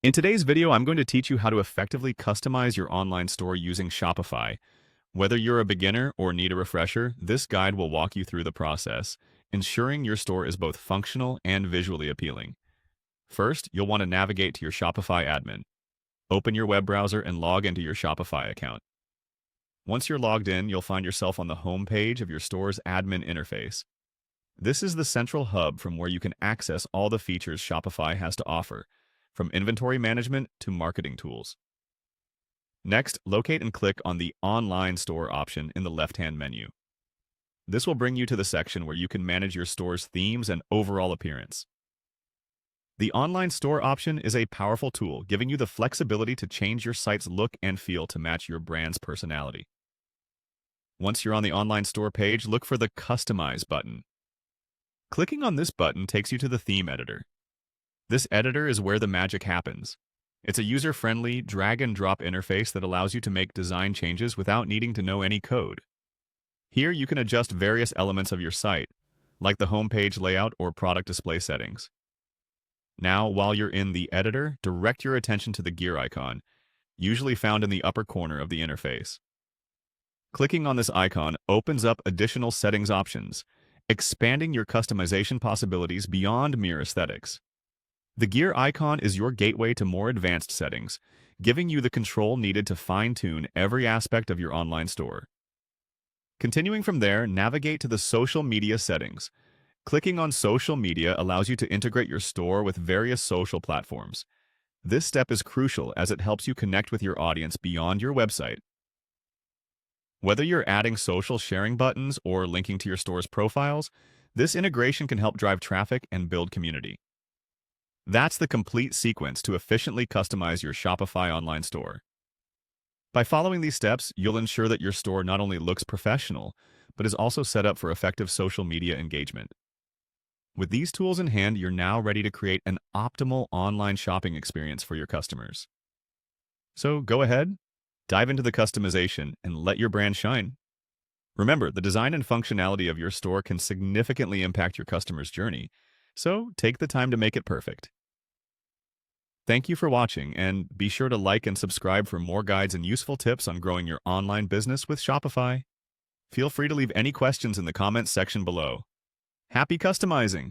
In today's video, I'm going to teach you how to effectively customize your online store using Shopify. Whether you're a beginner or need a refresher, this guide will walk you through the process, ensuring your store is both functional and visually appealing. First, you'll want to navigate to your Shopify admin. Open your web browser and log into your Shopify account. Once you're logged in, you'll find yourself on the home page of your store's admin interface. This is the central hub from where you can access all the features Shopify has to offer, from inventory management to marketing tools. Next, locate and click on the Online Store option in the left-hand menu. This will bring you to the section where you can manage your store's themes and overall appearance. The Online Store option is a powerful tool, giving you the flexibility to change your site's look and feel to match your brand's personality. Once you're on the Online Store page, look for the Customize button. Clicking on this button takes you to the Theme Editor. This editor is where the magic happens. It's a user-friendly, drag-and-drop interface that allows you to make design changes without needing to know any code. Here you can adjust various elements of your site, like the homepage layout or product display settings. Now, while you're in the editor, direct your attention to the gear icon, usually found in the upper corner of the interface. Clicking on this icon opens up additional settings options, expanding your customization possibilities beyond mere aesthetics. The gear icon is your gateway to more advanced settings, giving you the control needed to fine-tune every aspect of your online store. Continuing from there, navigate to the social media settings. Clicking on social media allows you to integrate your store with various social platforms. This step is crucial as it helps you connect with your audience beyond your website. Whether you're adding social sharing buttons or linking to your store's profiles, this integration can help drive traffic and build community. That's the complete sequence to efficiently customize your Shopify online store. By following these steps, you'll ensure that your store not only looks professional, but is also set up for effective social media engagement. With these tools in hand, you're now ready to create an optimal online shopping experience for your customers. So go ahead, dive into the customization, and let your brand shine. Remember, the design and functionality of your store can significantly impact your customer's journey, so take the time to make it perfect. Thank you for watching, and be sure to like and subscribe for more guides and useful tips on growing your online business with Shopify. Feel free to leave any questions in the comments section below. Happy customizing!